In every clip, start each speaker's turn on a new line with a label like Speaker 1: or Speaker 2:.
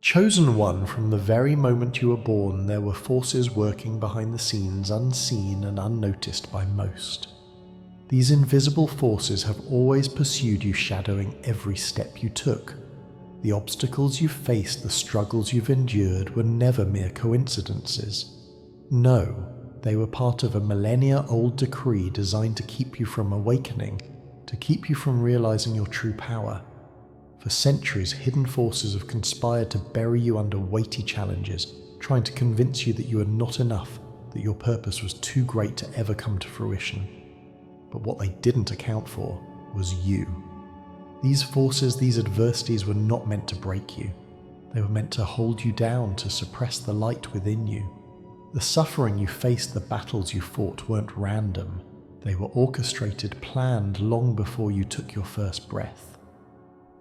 Speaker 1: Chosen one, from the very moment you were born, there were forces working behind the scenes, unseen and unnoticed by most. These invisible forces have always pursued you, shadowing every step you took. The obstacles you faced, the struggles you've endured, were never mere coincidences. No, they were part of a millennia-old decree designed to keep you from awakening, to keep you from realizing your true power. For centuries, hidden forces have conspired to bury you under weighty challenges, trying to convince you that you are not enough, that your purpose was too great to ever come to fruition. But what they didn't account for was you. These forces, these adversities were not meant to break you. They were meant to hold you down, to suppress the light within you. The suffering you faced, the battles you fought weren't random. They were orchestrated, planned long before you took your first breath.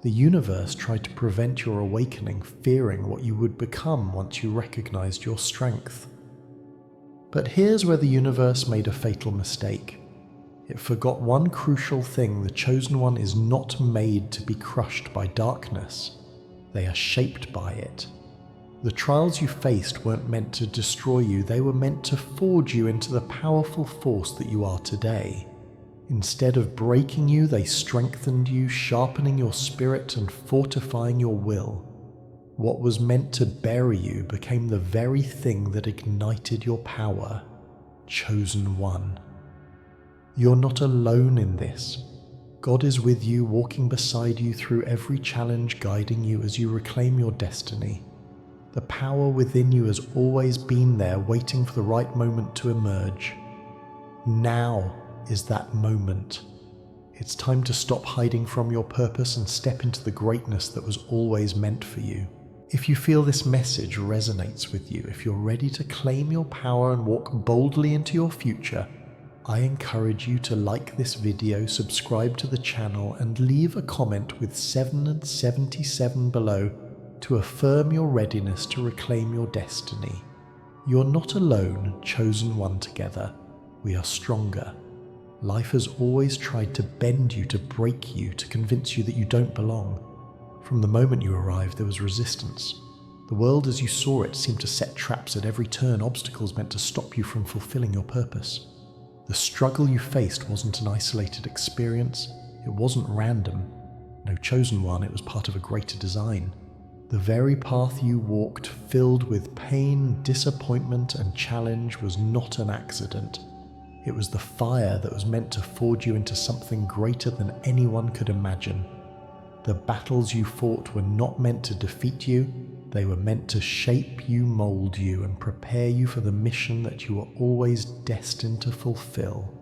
Speaker 1: The universe tried to prevent your awakening, fearing what you would become once you recognized your strength. But here's where the universe made a fatal mistake. It forgot one crucial thing: the chosen one is not made to be crushed by darkness. They are shaped by it. The trials you faced weren't meant to destroy you, they were meant to forge you into the powerful force that you are today. Instead of breaking you, they strengthened you, sharpening your spirit and fortifying your will. What was meant to bury you became the very thing that ignited your power. Chosen one. You're not alone in this. God is with you, walking beside you through every challenge, guiding you as you reclaim your destiny. The power within you has always been there, waiting for the right moment to emerge. Now is that moment. It's time to stop hiding from your purpose and step into the greatness that was always meant for you. If you feel this message resonates with you, if you're ready to claim your power and walk boldly into your future, I encourage you to like this video, subscribe to the channel, and leave a comment with 7 and 77 below to affirm your readiness to reclaim your destiny. You're not alone, chosen one together. We are stronger. Life has always tried to bend you, to break you, to convince you that you don't belong. From the moment you arrived, there was resistance. The world as you saw it seemed to set traps at every turn, obstacles meant to stop you from fulfilling your purpose. The struggle you faced wasn't an isolated experience. It wasn't random. No chosen one, it was part of a greater design. The very path you walked, filled with pain, disappointment, and challenge, was not an accident. It was the fire that was meant to forge you into something greater than anyone could imagine. The battles you fought were not meant to defeat you, they were meant to shape you, mold you, and prepare you for the mission that you were always destined to fulfill.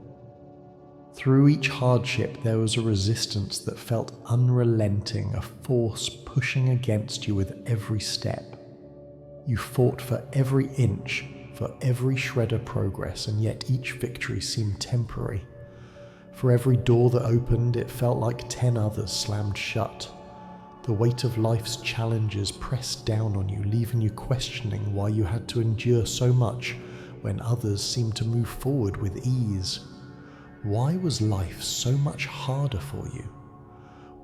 Speaker 1: Through each hardship there was a resistance that felt unrelenting, a force pushing against you with every step. You fought for every inch, for every shred of progress, and yet each victory seemed temporary. For every door that opened, it felt like 10 others slammed shut. The weight of life's challenges pressed down on you, leaving you questioning why you had to endure so much when others seemed to move forward with ease. Why was life so much harder for you?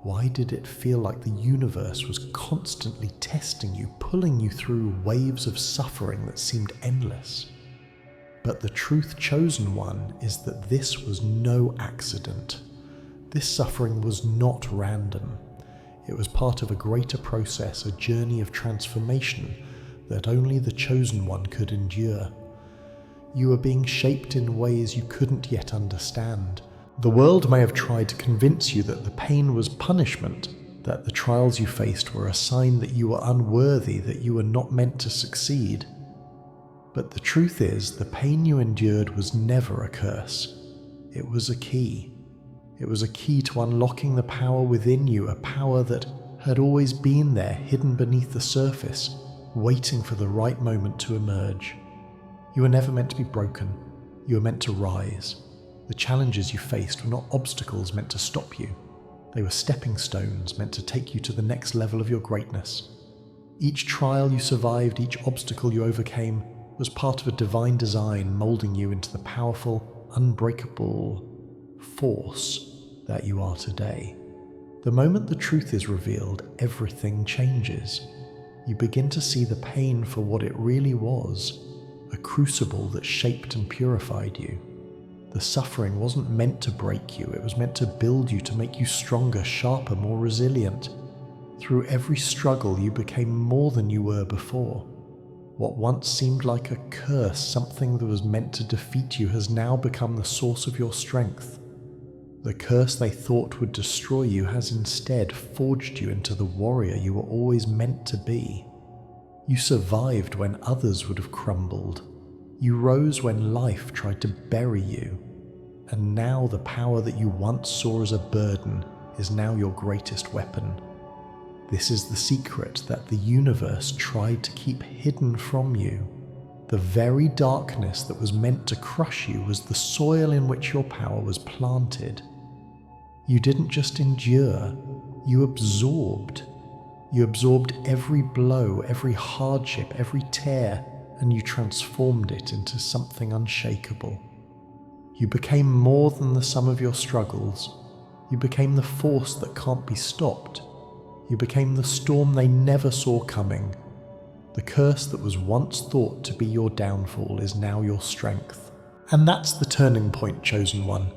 Speaker 1: Why did it feel like the universe was constantly testing you, pulling you through waves of suffering that seemed endless? But the truth, chosen one, is that this was no accident. This suffering was not random. It was part of a greater process, a journey of transformation that only the chosen one could endure. You were being shaped in ways you couldn't yet understand. The world may have tried to convince you that the pain was punishment, that the trials you faced were a sign that you were unworthy, that you were not meant to succeed. But the truth is, the pain you endured was never a curse. It was a key. It was a key to unlocking the power within you, a power that had always been there, hidden beneath the surface, waiting for the right moment to emerge. You were never meant to be broken. You were meant to rise. The challenges you faced were not obstacles meant to stop you. They were stepping stones meant to take you to the next level of your greatness. Each trial you survived, each obstacle you overcame, was part of a divine design molding you into the powerful, unbreakable force that you are today. The moment the truth is revealed, everything changes. You begin to see the pain for what it really was, a crucible that shaped and purified you. The suffering wasn't meant to break you, it was meant to build you, to make you stronger, sharper, more resilient. Through every struggle, you became more than you were before. What once seemed like a curse, something that was meant to defeat you, has now become the source of your strength. The curse they thought would destroy you has instead forged you into the warrior you were always meant to be. You survived when others would have crumbled. You rose when life tried to bury you. And now the power that you once saw as a burden is now your greatest weapon. This is the secret that the universe tried to keep hidden from you. The very darkness that was meant to crush you was the soil in which your power was planted. You didn't just endure, you absorbed. You absorbed every blow, every hardship, every tear, and you transformed it into something unshakable. You became more than the sum of your struggles. You became the force that can't be stopped. You became the storm they never saw coming. The curse that was once thought to be your downfall is now your strength. And that's the turning point, Chosen One.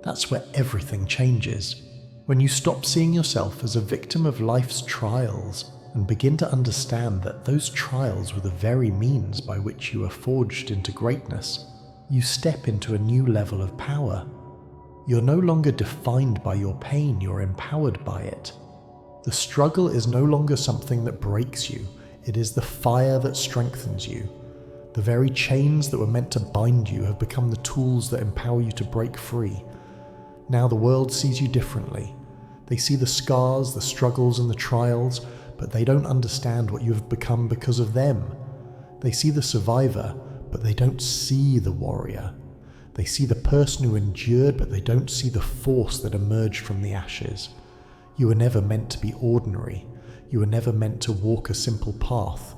Speaker 1: That's where everything changes. When you stop seeing yourself as a victim of life's trials and begin to understand that those trials were the very means by which you were forged into greatness, you step into a new level of power. You're no longer defined by your pain, you're empowered by it. The struggle is no longer something that breaks you, it is the fire that strengthens you. The very chains that were meant to bind you have become the tools that empower you to break free. Now the world sees you differently. They see the scars, the struggles and the trials, but they don't understand what you have become because of them. They see the survivor, but they don't see the warrior. They see the person who endured, but they don't see the force that emerged from the ashes. You were never meant to be ordinary. You were never meant to walk a simple path.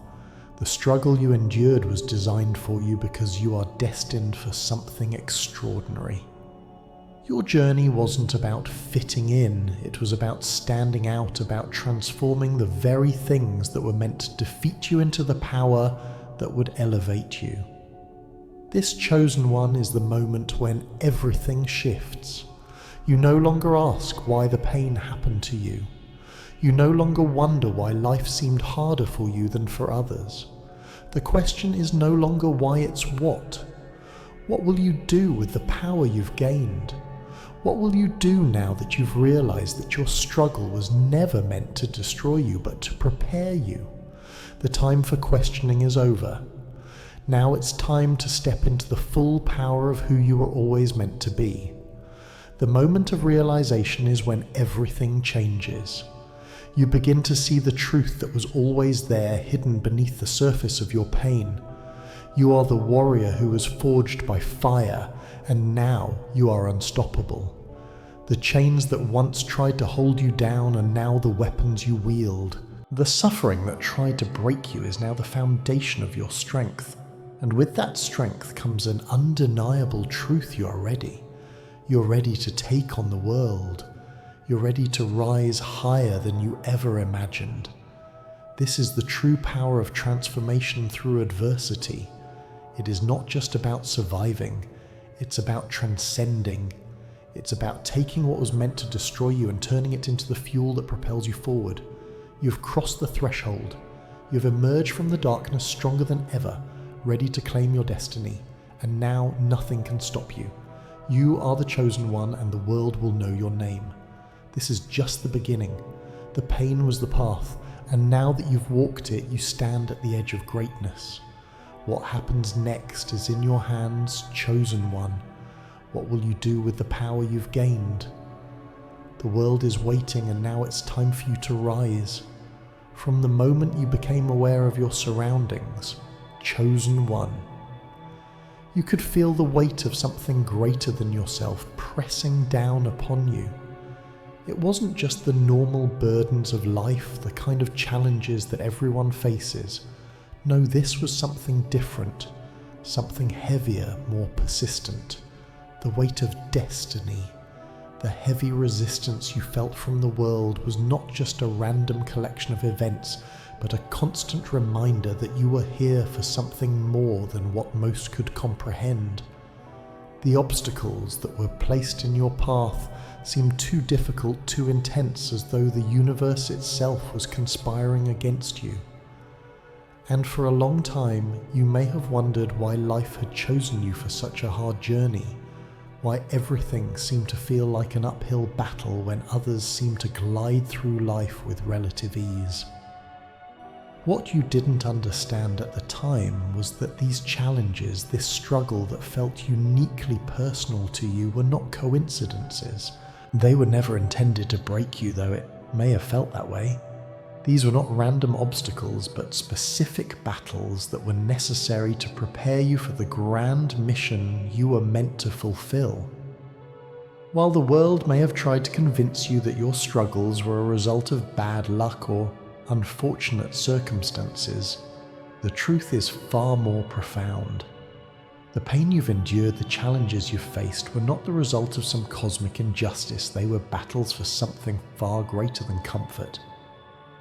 Speaker 1: The struggle you endured was designed for you because you are destined for something extraordinary. Your journey wasn't about fitting in, it was about standing out, about transforming the very things that were meant to defeat you into the power that would elevate you. This Chosen One is the moment when everything shifts. You no longer ask why the pain happened to you. You no longer wonder why life seemed harder for you than for others. The question is no longer why, it's what. What will you do with the power you've gained? What will you do now that you've realized that your struggle was never meant to destroy you, but to prepare you? The time for questioning is over. Now it's time to step into the full power of who you were always meant to be. The moment of realization is when everything changes. You begin to see the truth that was always there, hidden beneath the surface of your pain. You are the warrior who was forged by fire, and now you are unstoppable. The chains that once tried to hold you down are now the weapons you wield. The suffering that tried to break you is now the foundation of your strength. And with that strength comes an undeniable truth: you are ready. You're ready to take on the world. You're ready to rise higher than you ever imagined. This is the true power of transformation through adversity. It is not just about surviving, it's about transcending. It's about taking what was meant to destroy you and turning it into the fuel that propels you forward. You've crossed the threshold. You've emerged from the darkness stronger than ever, ready to claim your destiny. And now nothing can stop you. You are the Chosen One, and the world will know your name. This is just the beginning. The pain was the path, and now that you've walked it, you stand at the edge of greatness. What happens next is in your hands, Chosen One. What will you do with the power you've gained? The world is waiting, and now it's time for you to rise. From the moment you became aware of your surroundings, Chosen One, you could feel the weight of something greater than yourself pressing down upon you. It wasn't just the normal burdens of life, the kind of challenges that everyone faces. No, this was something different, something heavier, more persistent. The weight of destiny. The heavy resistance you felt from the world was not just a random collection of events, but a constant reminder that you were here for something more than what most could comprehend. The obstacles that were placed in your path seemed too difficult, too intense, as though the universe itself was conspiring against you. And for a long time, you may have wondered why life had chosen you for such a hard journey, why everything seemed to feel like an uphill battle when others seemed to glide through life with relative ease. What you didn't understand at the time was that these challenges, this struggle that felt uniquely personal to you, were not coincidences. They were never intended to break you, though it may have felt that way. These were not random obstacles, but specific battles that were necessary to prepare you for the grand mission you were meant to fulfill. While the world may have tried to convince you that your struggles were a result of bad luck or unfortunate circumstances, the truth is far more profound. The pain you've endured, the challenges you've faced, were not the result of some cosmic injustice. They were battles for something far greater than comfort.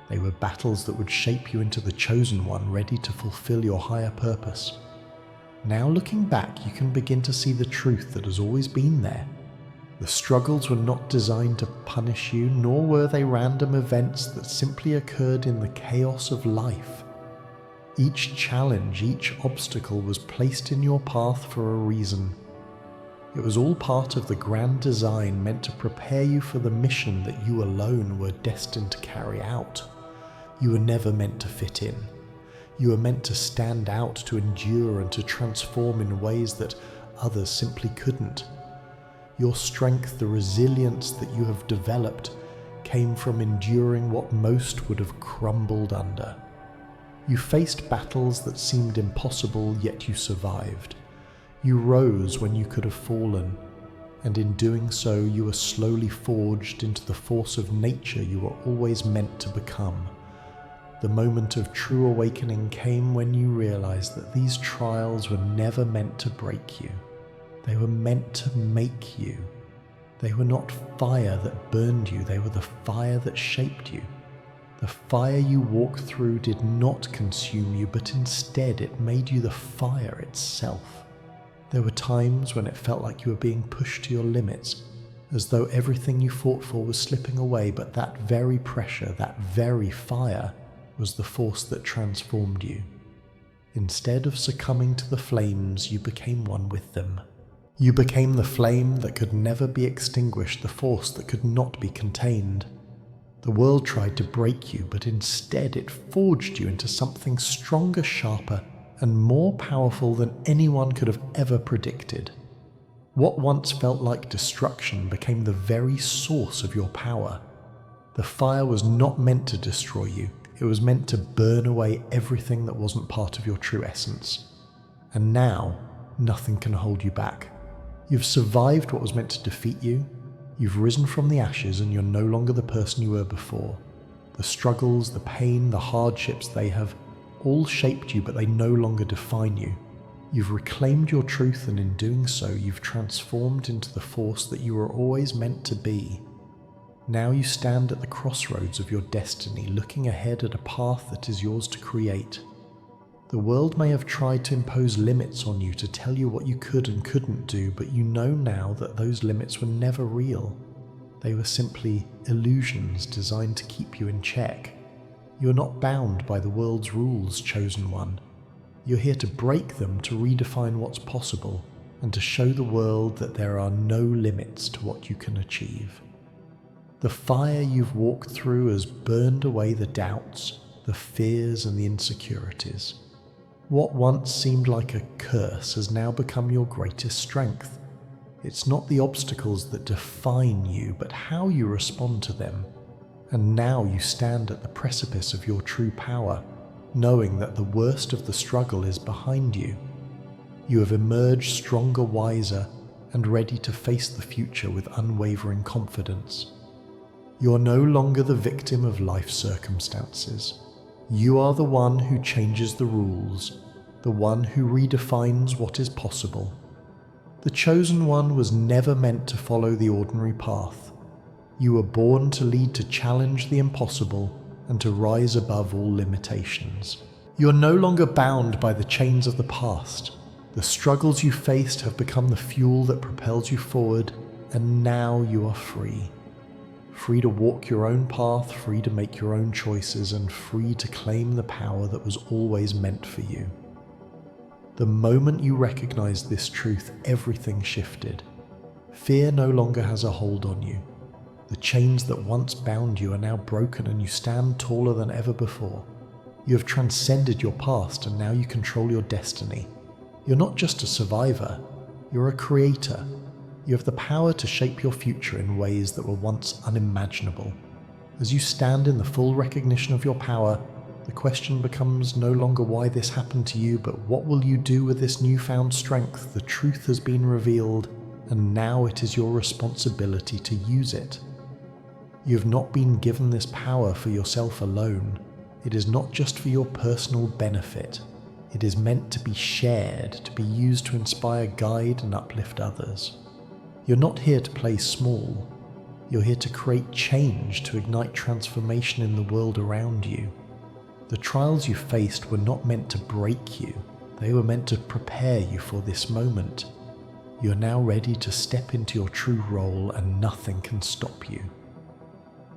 Speaker 1: They were battles that would shape you into the chosen one, ready to fulfill your higher purpose. Now looking back, you can begin to see the truth that has always been there. The struggles were not designed to punish you, nor were they random events that simply occurred in the chaos of life. Each challenge, each obstacle was placed in your path for a reason. It was all part of the grand design meant to prepare you for the mission that you alone were destined to carry out. You were never meant to fit in. You were meant to stand out, to endure, and to transform in ways that others simply couldn't. Your strength, the resilience that you have developed, came from enduring what most would have crumbled under. You faced battles that seemed impossible, yet you survived. You rose when you could have fallen, and in doing so you were slowly forged into the force of nature you were always meant to become. The moment of true awakening came when you realized that these trials were never meant to break you. They were meant to make you. They were not fire that burned you, they were the fire that shaped you. The fire you walked through did not consume you, but instead it made you the fire itself. There were times when it felt like you were being pushed to your limits, as though everything you fought for was slipping away, but that very pressure, that very fire, was the force that transformed you. Instead of succumbing to the flames, you became one with them. You became the flame that could never be extinguished, the force that could not be contained. The world tried to break you, but instead it forged you into something stronger, sharper, and more powerful than anyone could have ever predicted. What once felt like destruction became the very source of your power. The fire was not meant to destroy you, it was meant to burn away everything that wasn't part of your true essence. And now, nothing can hold you back. You've survived what was meant to defeat you. You've risen from the ashes and you're no longer the person you were before. The struggles, the pain, the hardships, they have all shaped you, but they no longer define you. You've reclaimed your truth, and in doing so, you've transformed into the force that you were always meant to be. Now you stand at the crossroads of your destiny, looking ahead at a path that is yours to create. The world may have tried to impose limits on you, to tell you what you could and couldn't do, but you know now that those limits were never real. They were simply illusions designed to keep you in check. You're not bound by the world's rules, chosen one. You're here to break them, to redefine what's possible, and to show the world that there are no limits to what you can achieve. The fire you've walked through has burned away the doubts, the fears, and the insecurities. What once seemed like a curse has now become your greatest strength. It's not the obstacles that define you, but how you respond to them. And now you stand at the precipice of your true power, knowing that the worst of the struggle is behind you. You have emerged stronger, wiser, and ready to face the future with unwavering confidence. You're no longer the victim of life's circumstances. You are the one who changes the rules, the one who redefines what is possible. The chosen one was never meant to follow the ordinary path. You were born to lead, to challenge the impossible, and to rise above all limitations. You are no longer bound by the chains of the past. The struggles you faced have become the fuel that propels you forward, and now you are free. Free to walk your own path, free to make your own choices, and free to claim the power that was always meant for you. The moment you recognized this truth, everything shifted. Fear no longer has a hold on you. The chains that once bound you are now broken, and you stand taller than ever before. You have transcended your past, and now you control your destiny. You're not just a survivor, you're a creator. You have the power to shape your future in ways that were once unimaginable. As you stand in the full recognition of your power, the question becomes no longer why this happened to you, but what will you do with this newfound strength? The truth has been revealed, and now it is your responsibility to use it. You have not been given this power for yourself alone. It is not just for your personal benefit. It is meant to be shared, to be used to inspire, guide, and uplift others. You're not here to play small. You're here to create change, to ignite transformation in the world around you. The trials you faced were not meant to break you. They were meant to prepare you for this moment. You are now ready to step into your true role, and nothing can stop you.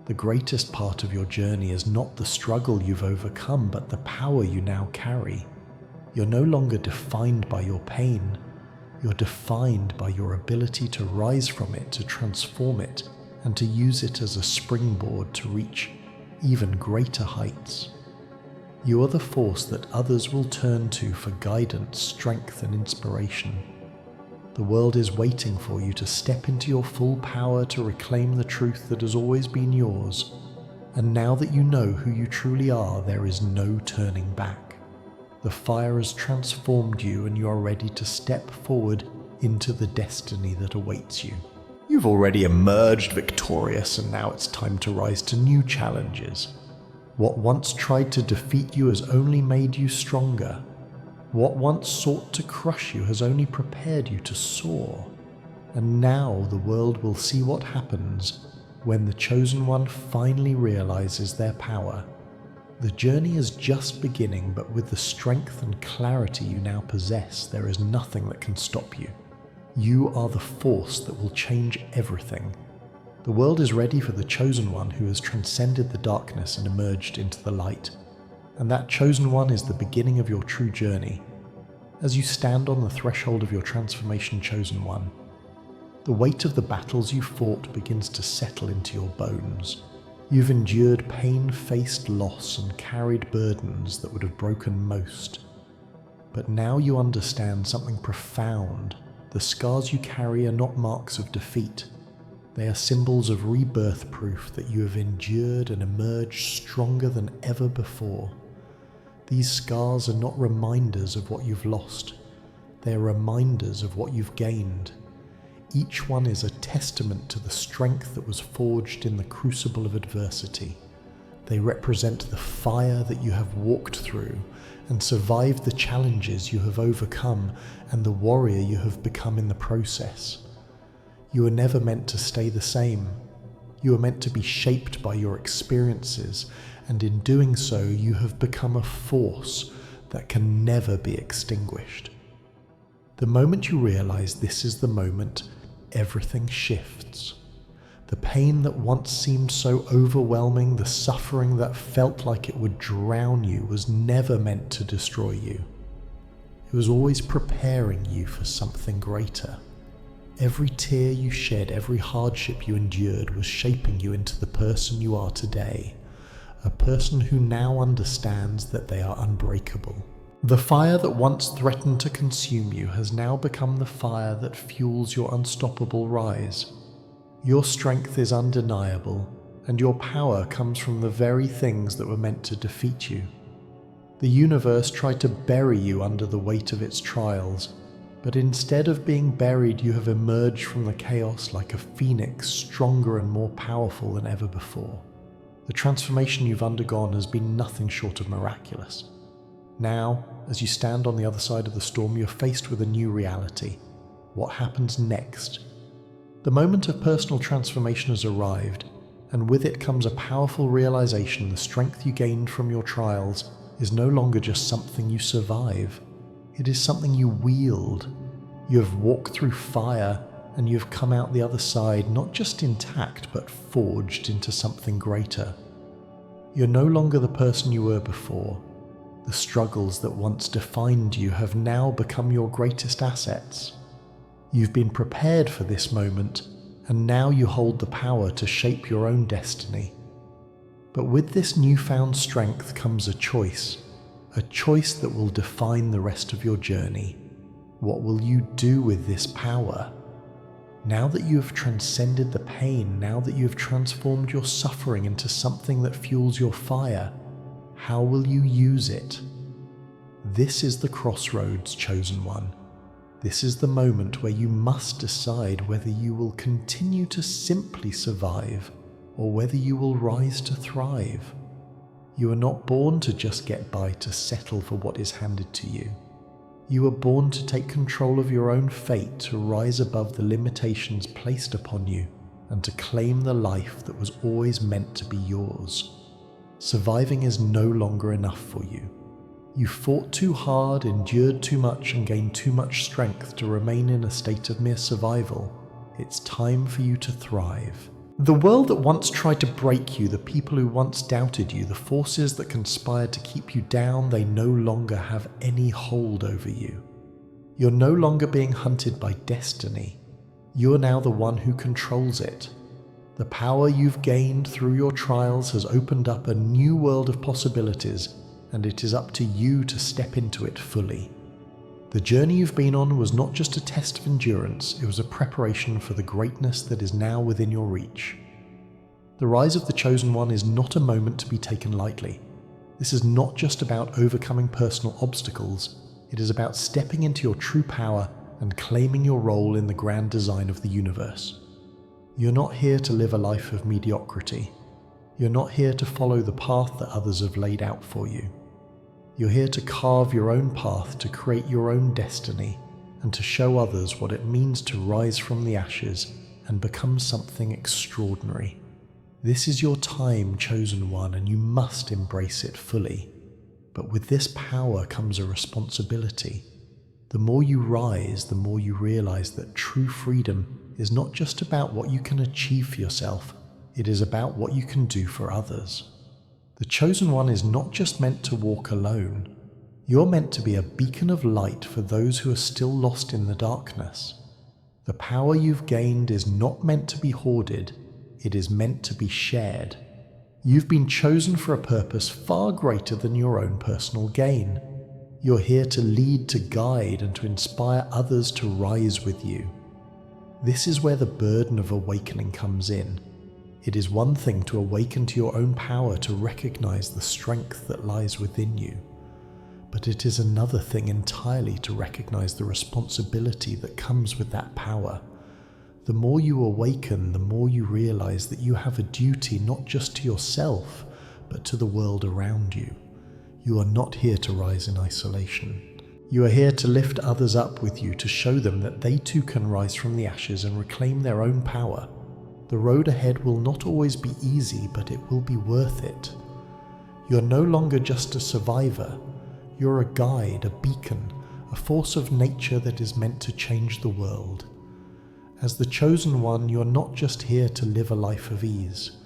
Speaker 1: The greatest part of your journey is not the struggle you've overcome, but the power you now carry. You're no longer defined by your pain. You're defined by your ability to rise from it, to transform it, and to use it as a springboard to reach even greater heights. You are the force that others will turn to for guidance, strength, and inspiration. The world is waiting for you to step into your full power, to reclaim the truth that has always been yours. And now that you know who you truly are, there is no turning back. The fire has transformed you, and you are ready to step forward into the destiny that awaits you. You've already emerged victorious, and now it's time to rise to new challenges. What once tried to defeat you has only made you stronger. What once sought to crush you has only prepared you to soar. And now the world will see what happens when the chosen one finally realizes their power. The journey is just beginning, but with the strength and clarity you now possess, there is nothing that can stop you. You are the force that will change everything. The world is ready for the chosen one who has transcended the darkness and emerged into the light. And that chosen one is the beginning of your true journey. As you stand on the threshold of your transformation, chosen one, the weight of the battles you fought begins to settle into your bones. You've endured pain, faced loss, and carried burdens that would have broken most. But now you understand something profound. The scars you carry are not marks of defeat. They are symbols of rebirth, proof that you have endured and emerged stronger than ever before. These scars are not reminders of what you've lost. They are reminders of what you've gained. Each one is a testament to the strength that was forged in the crucible of adversity. They represent the fire that you have walked through and survived the challenges you have overcome, and the warrior you have become in the process. You were never meant to stay the same. You were meant to be shaped by your experiences, and in doing so, you have become a force that can never be extinguished. The moment you realize this is the moment, everything shifts. The pain that once seemed so overwhelming, the suffering that felt like it would drown you, was never meant to destroy you. It was always preparing you for something greater. Every tear you shed, every hardship you endured was shaping you into the person you are today. A person who now understands that they are unbreakable. The fire that once threatened to consume you has now become the fire that fuels your unstoppable rise. Your strength is undeniable, and your power comes from the very things that were meant to defeat you. The universe tried to bury you under the weight of its trials, but instead of being buried, you have emerged from the chaos like a phoenix, stronger and more powerful than ever before. The transformation you've undergone has been nothing short of miraculous. Now, as you stand on the other side of the storm, you're faced with a new reality. What happens next? The moment of personal transformation has arrived, and with it comes a powerful realization the strength you gained from your trials is no longer just something you survive. It is something you wield. You have walked through fire, and you have come out the other side not just intact but forged into something greater. You're no longer the person you were before. The struggles that once defined you have now become your greatest assets. You've been prepared for this moment, and now you hold the power to shape your own destiny. But with this newfound strength comes a choice that will define the rest of your journey. What will you do with this power? Now that you have transcended the pain, now that you have transformed your suffering into something that fuels your fire, how will you use it? This is the crossroads, chosen one. This is the moment where you must decide whether you will continue to simply survive or whether you will rise to thrive. You are not born to just get by, to settle for what is handed to you. You were born to take control of your own fate, to rise above the limitations placed upon you, and to claim the life that was always meant to be yours. Surviving is no longer enough for you. You fought too hard, endured too much, and gained too much strength to remain in a state of mere survival. It's time for you to thrive. The world that once tried to break you, the people who once doubted you, the forces that conspired to keep you down, they no longer have any hold over you. You're no longer being hunted by destiny. You are now the one who controls it. The power you've gained through your trials has opened up a new world of possibilities, and it is up to you to step into it fully. The journey you've been on was not just a test of endurance, it was a preparation for the greatness that is now within your reach. The rise of the Chosen One is not a moment to be taken lightly. This is not just about overcoming personal obstacles, it is about stepping into your true power and claiming your role in the grand design of the universe. You're not here to live a life of mediocrity. You're not here to follow the path that others have laid out for you. You're here to carve your own path, to create your own destiny, and to show others what it means to rise from the ashes and become something extraordinary. This is your time, Chosen One, and you must embrace it fully. But with this power comes a responsibility. The more you rise, the more you realize that true freedom is not just about what you can achieve for yourself, it is about what you can do for others. The Chosen One is not just meant to walk alone. You're meant to be a beacon of light for those who are still lost in the darkness. The power you've gained is not meant to be hoarded, it is meant to be shared. You've been chosen for a purpose far greater than your own personal gain. You're here to lead, to guide, and to inspire others to rise with you. This is where the burden of awakening comes in. It is one thing to awaken to your own power, to recognize the strength that lies within you. But it is another thing entirely to recognize the responsibility that comes with that power. The more you awaken, the more you realize that you have a duty not just to yourself, but to the world around you. You are not here to rise in isolation. You are here to lift others up with you, to show them that they too can rise from the ashes and reclaim their own power. The road ahead will not always be easy, but it will be worth it. You're no longer just a survivor. You're a guide, a beacon, a force of nature that is meant to change the world. As the Chosen One, you're not just here to live a life of ease.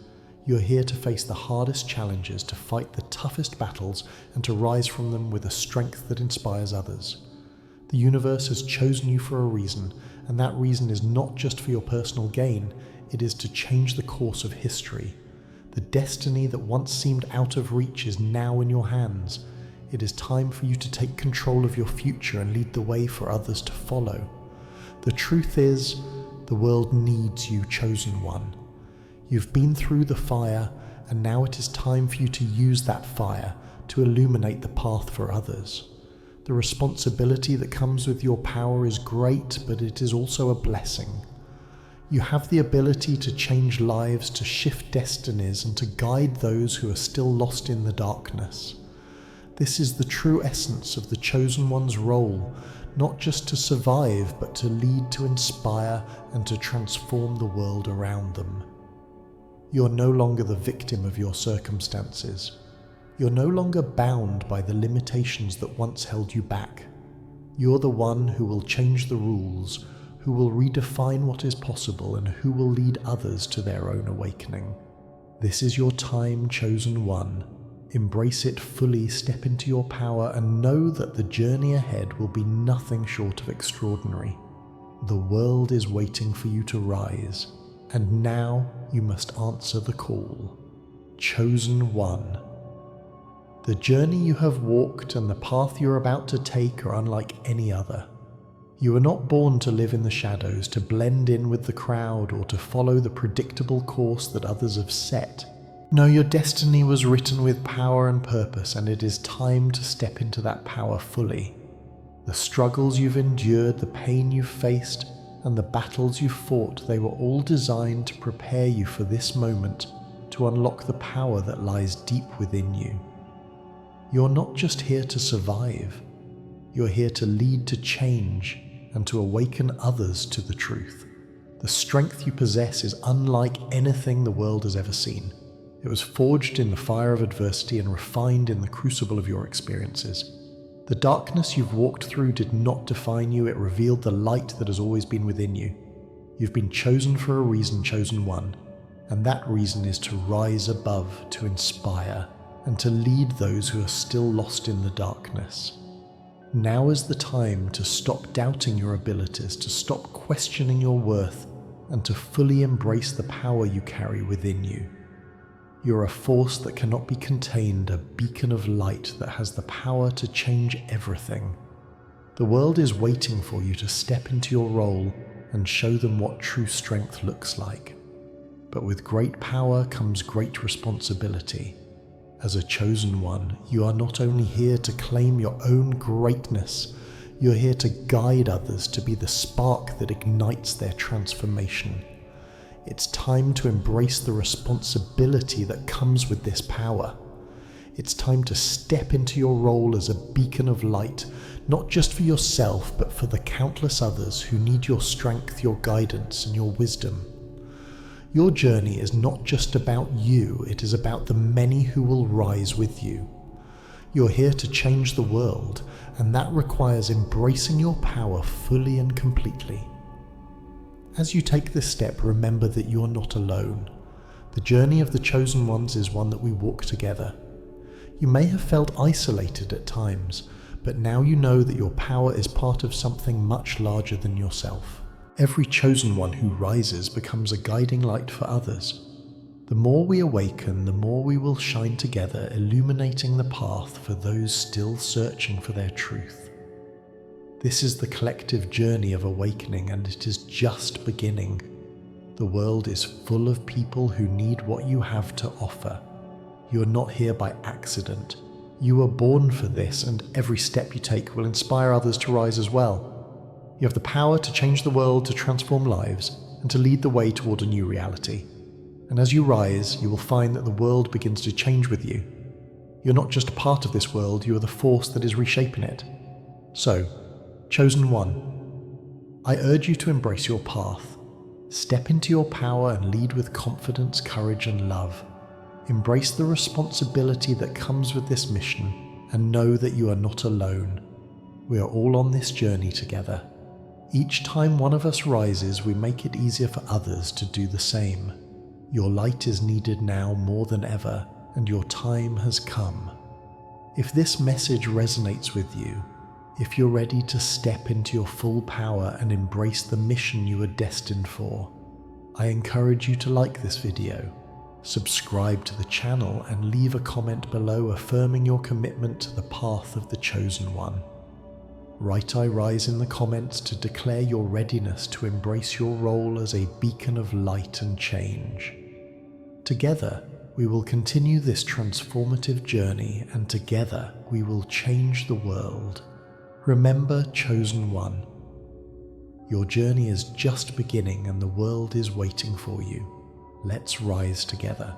Speaker 1: You're here to face the hardest challenges, to fight the toughest battles, and to rise from them with a strength that inspires others. The universe has chosen you for a reason, and that reason is not just for your personal gain, it is to change the course of history. The destiny that once seemed out of reach is now in your hands. It is time for you to take control of your future and lead the way for others to follow. The truth is, the world needs you, Chosen One. You've been through the fire, and now it is time for you to use that fire to illuminate the path for others. The responsibility that comes with your power is great, but it is also a blessing. You have the ability to change lives, to shift destinies, and to guide those who are still lost in the darkness. This is the true essence of the Chosen One's role, not just to survive, but to lead, to inspire, and to transform the world around them. You're no longer the victim of your circumstances. You're no longer bound by the limitations that once held you back. You're the one who will change the rules, who will redefine what is possible, and who will lead others to their own awakening. This is your time, chosen one. Embrace it fully, step into your power, and know that the journey ahead will be nothing short of extraordinary. The world is waiting for you to rise, and now you must answer the call. Chosen one. The journey you have walked and the path you're about to take are unlike any other. You were not born to live in the shadows, to blend in with the crowd, or to follow the predictable course that others have set. No, your destiny was written with power and purpose, and it is time to step into that power fully. The struggles you've endured, the pain you've faced, and the battles you've fought, they were all designed to prepare you for this moment, to unlock the power that lies deep within you. You're not just here to survive. You're here to lead to change and to awaken others to the truth. The strength you possess is unlike anything the world has ever seen. It was forged in the fire of adversity and refined in the crucible of your experiences. The darkness you've walked through did not define you, it revealed the light that has always been within you. You've been chosen for a reason, chosen one, and that reason is to rise above, to inspire, and to lead those who are still lost in the darkness. Now is the time to stop doubting your abilities, to stop questioning your worth, and to fully embrace the power you carry within you. You're a force that cannot be contained, a beacon of light that has the power to change everything. The world is waiting for you to step into your role and show them what true strength looks like. But with great power comes great responsibility. As a chosen one, you are not only here to claim your own greatness, you're here to guide others to be the spark that ignites their transformation. It's time to embrace the responsibility that comes with this power. It's time to step into your role as a beacon of light, not just for yourself, but for the countless others who need your strength, your guidance, and your wisdom. Your journey is not just about you, it is about the many who will rise with you. You're here to change the world, and that requires embracing your power fully and completely. As you take this step, remember that you're not alone. The journey of the chosen ones is one that we walk together. You may have felt isolated at times, but now you know that your power is part of something much larger than yourself. Every chosen one who rises becomes a guiding light for others. The more we awaken, the more we will shine together, illuminating the path for those still searching for their truth. This is the collective journey of awakening, and it is just beginning. The world is full of people who need what you have to offer. You are not here by accident. You were born for this, and every step you take will inspire others to rise as well. You have the power to change the world, to transform lives, and to lead the way toward a new reality. And as you rise, you will find that the world begins to change with you. You're not just a part of this world, you are the force that is reshaping it. So, chosen one, I urge you to embrace your path. Step into your power and lead with confidence, courage, and love. Embrace the responsibility that comes with this mission, and know that you are not alone. We are all on this journey together. Each time one of us rises, we make it easier for others to do the same. Your light is needed now more than ever, and your time has come. If this message resonates with you, if you're ready to step into your full power and embrace the mission you are destined for, I encourage you to like this video, subscribe to the channel, and leave a comment below affirming your commitment to the path of the chosen one. Write "I rise" in the comments to declare your readiness to embrace your role as a beacon of light and change. Together, we will continue this transformative journey, and together we will change the world. Remember, chosen one, your journey is just beginning and the world is waiting for you. Let's rise together.